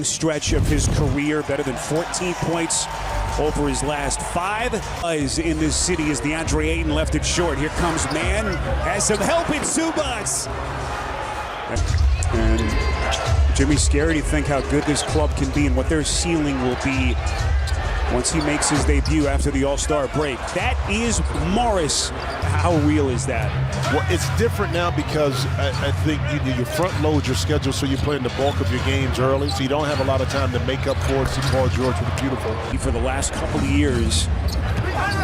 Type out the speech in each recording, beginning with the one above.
Stretch of his career, better than 14 points over his last 5. Is in this city as DeAndre Ayton left it short. Here comes man, has some help in Zubac. And Jimmy's scary to think how good this club can be and what their ceiling will be once he makes his debut after the All-Star break. That is Morris. How real is that? Well, it's different now because I think you front load your schedule, so you're playing the bulk of your games early, so you don't have a lot of time to make up for it. See Paul George with a beautiful. For the last couple of years,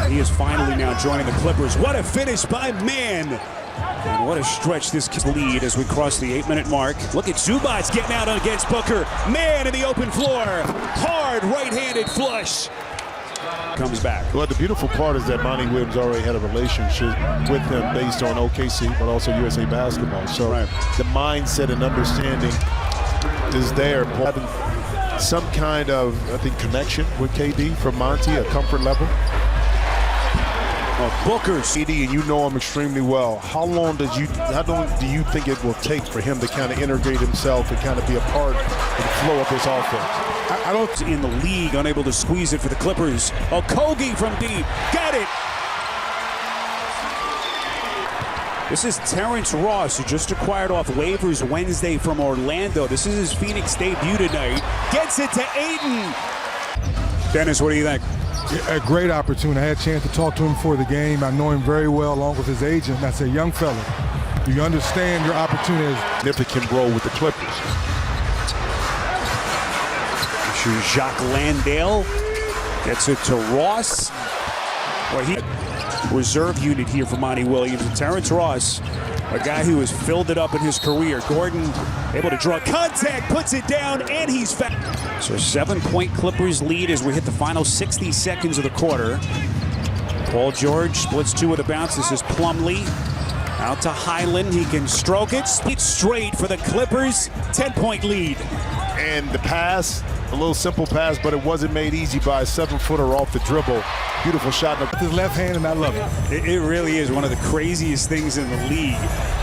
he is finally now joining the Clippers. What a finish by Man! And what a stretch this lead as we cross the 8-minute mark. Look at Zubac getting out against Booker. Man in the open floor. Hard right-handed flush. Comes back. Well, the beautiful part is that Monty Williams already had a relationship with him based on OKC, but also USA Basketball. So the mindset and understanding is there. Having some kind of, I think, connection with KD from Monty, a comfort level. Booker's KD, and you know him extremely well. How long do you think it will take for him to kind of integrate himself and kind of be a part of the flow of this offense? I don't in the league, unable to squeeze it for the Clippers. Okogie from deep, got it. This is Terrence Ross, who just acquired off waivers Wednesday from Orlando. This is his Phoenix debut tonight. Gets it to Ayton. Dennis, what do you think? A great opportunity. I had a chance to talk to him before the game. I know him very well, along with his agent. And I said, young fella, do you understand your opportunity is significant role with the Clippers? Jacques Landale gets it to Ross. Well, he reserve unit here for Monty Williams. And Terrence Ross, a guy who has filled it up in his career. Gordon able to draw contact, puts it down, and he's fouled. So 7-point Clippers lead as we hit the final 60 seconds of the quarter. Paul George splits 2 with a bounce. This is Plumlee. Out to Highland. He can stroke it. Split straight for the Clippers. 10-point lead. And the pass, a little simple pass, but it wasn't made easy by a 7-footer off the dribble. Beautiful shot with his left hand, and I love it. It really is one of the craziest things in the league.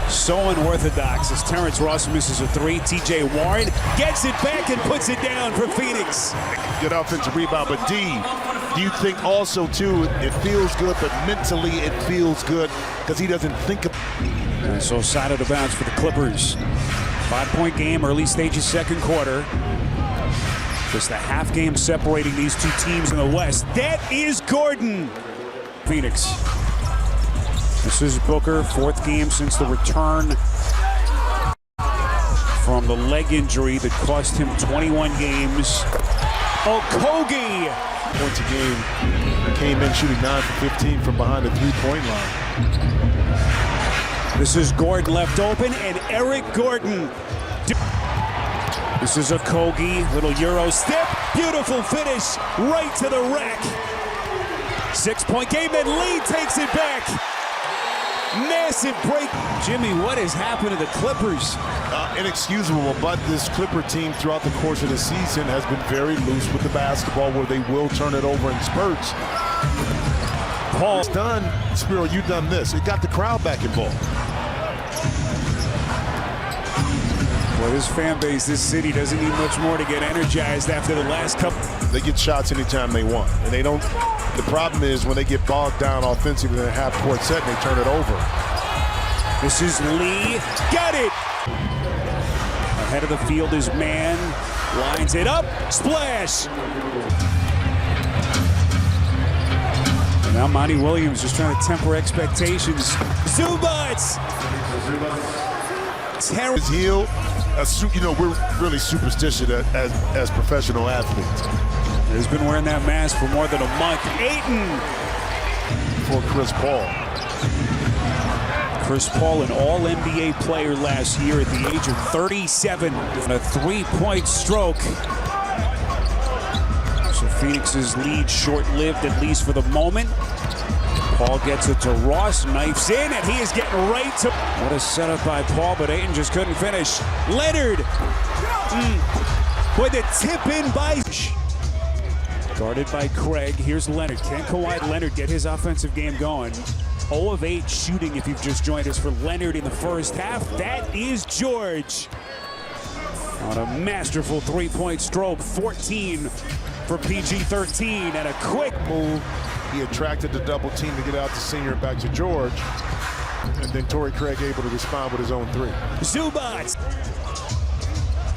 So unorthodox as Terrence Ross misses a 3. TJ Warren gets it back and puts it down for Phoenix. Good offensive rebound, but D, do you think also, too, it feels good, but mentally it feels good because he doesn't think of. And so side of the bounce for the Clippers. 5-point game, early stages, second quarter. Just a half game separating these two teams in the West. That is Gordon. Phoenix. This is Booker, 4th game since the return from the leg injury that cost him 21 games. Okogie. Points a game. Came in shooting 9 for 15 from behind the 3-point line. This is Gordon left open, and Eric Gordon. This is Okogie, little Euro step, beautiful finish, right to the rack. 6-point game, then Lee takes it back. Massive break. Jimmy, what has happened to the Clippers? Inexcusable, but this Clipper team throughout the course of the season has been very loose with the basketball where they will turn it over in spurts. Paul's done, Spiro, you've done this. It got the crowd back involved. Well, this fan base, this city doesn't need much more to get energized after the last couple. They get shots anytime they want, and they don't. The problem is when they get bogged down offensively in a half-court set and they turn it over. This is Lee, got it! Ahead of the field is Man, lines it up, splash! And now Monty Williams just trying to temper expectations. Zubac! His heel. You know, we're really superstitious as professional athletes. He's been wearing that mask for more than a month. Ayton for Chris Paul. Chris Paul, an all-NBA player last year at the age of 37. A 3-point stroke. So Phoenix's lead short-lived, at least for the moment. Paul gets it to Ross, knifes in, and he is getting right to. What a setup by Paul, but Ayton just couldn't finish. Leonard with a tip in by. Guarded by Craig. Here's Leonard. Can Kawhi Leonard get his offensive game going? 0 of 8 shooting if you've just joined us for Leonard in the first half. That is George. On a masterful three-point stroke, 14 for PG-13, and a quick move. He attracted the double team to get out to Senior back to George. And then Torrey Craig able to respond with his own three. Zubac.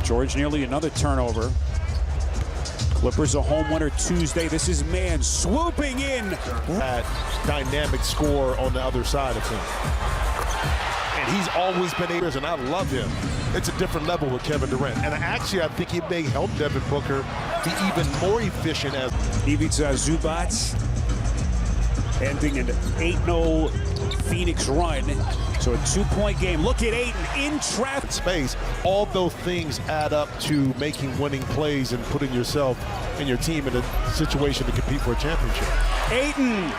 George nearly another turnover. Clippers a home winner Tuesday. This is Mann swooping in. That dynamic score on the other side of him. And he's always been able, and I love him. It's a different level with Kevin Durant. And actually, I think he may help Devin Booker be even more efficient as Ivica Zubac ending an 8-0 Phoenix run. So a 2-point game. Look at Ayton in traffic space. All those things add up to making winning plays and putting yourself and your team in a situation to compete for a championship. Ayton.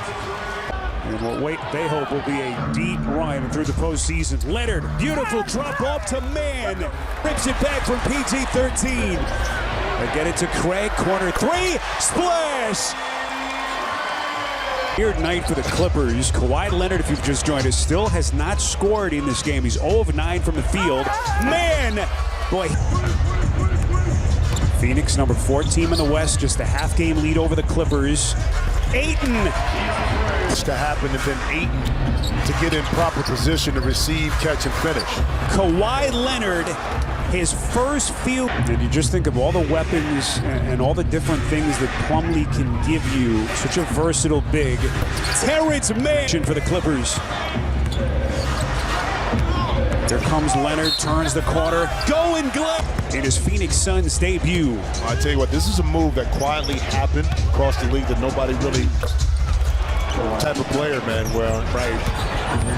And what they hope will be a deep run through the postseason. Leonard, beautiful drop off to Mann. Rips it back from PG-13. They get it to Craig, corner three, splash! Weird night for the Clippers. Kawhi Leonard, if you've just joined us, still has not scored in this game. He's 0 of 9 from the field. Mann! Boy. Phoenix, number 4 team in the West, just a half-game lead over the Clippers. Ayton! To happen, and then Ayton to get in proper position to receive, catch, and finish. Kawhi Leonard, his first few. And you just think of all the weapons and all the different things that Plumlee can give you. Such a versatile big. Terrence Mann for the Clippers. There comes Leonard, turns the corner, going Glenn in his Phoenix Suns debut. I tell you what, this is a move that quietly happened across the league that nobody really type of player, man. Well, right.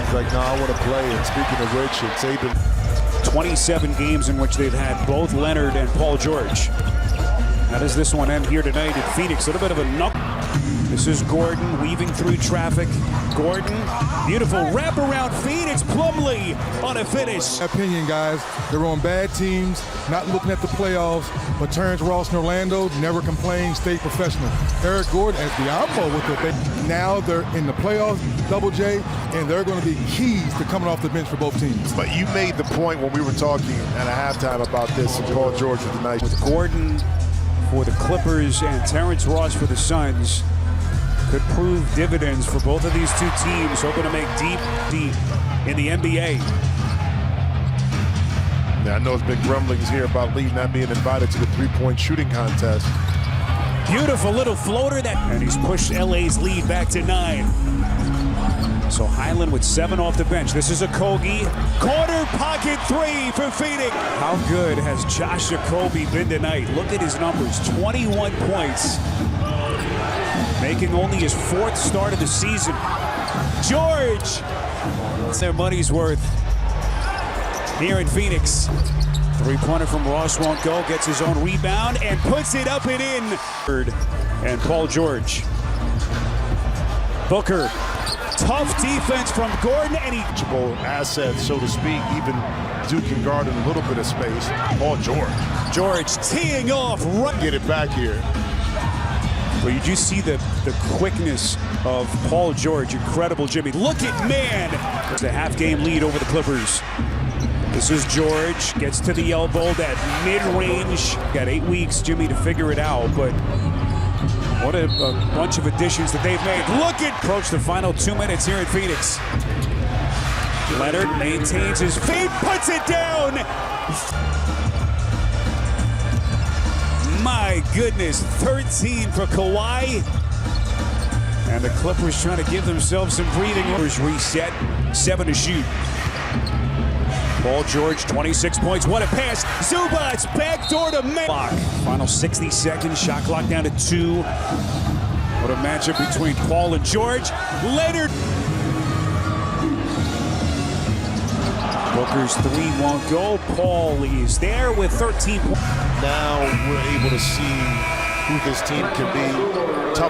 He's like, no, I want to play. And speaking of which, it's Aiden. 27 games in which they've had both Leonard and Paul George. How does this one end here tonight in Phoenix? A little bit of a knock. This is Gordon weaving through traffic. Gordon, beautiful wraparound feed. It's Plumlee on a finish. Opinion, guys. They're on bad teams, not looking at the playoffs, but Terrence Ross and Orlando never complain, stay professional. Eric Gordon as Diambo with it. Now they're in the playoffs, Double J, and they're going to be keys to coming off the bench for both teams. But you made the point when we were talking at a halftime about this, and Paul George with the night. With Gordon for the Clippers and Terrence Ross for the Suns, could prove dividends for both of these two teams, hoping to make deep in the NBA. Now, I know there's been grumblings here about Lee not being invited to the three-point shooting contest. Beautiful little floater and he's pushed LA's lead back to 9. So Highland with 7 off the bench. This is Okogie. Corner pocket 3 for Phoenix. How good has Josh Okogie been tonight? Look at his numbers, 21 points. Making only his 4th start of the season. George! It's their money's worth here in Phoenix. Three-pointer from Ross won't go, gets his own rebound and puts it up and in. And Paul George. Booker. Tough defense from Gordon, and he assets, so to speak. Even Duke can guard in a little bit of space. Paul George teeing off. Get it back here. But you just see the quickness of Paul George. Incredible, Jimmy. Look at Mann. It's a half-game lead over the Clippers. This is George. Gets to the elbow, that mid-range. Got 8 weeks, Jimmy, to figure it out, but what a bunch of additions that they've made. Look at approach the final 2 minutes here in Phoenix. Leonard maintains his feet, puts it down. My goodness, 13 for Kawhi. And the Clippers trying to give themselves some breathing room. Reset, 7 to shoot. Paul George, 26 points. What a pass. Zubac, backdoor to Mann. Final 60 seconds, shot clock down to 2. What a matchup between Paul and George. Leonard. Booker's 3 won't go. Paul is there with 13 points. Now we're able to see who this team can be. Tough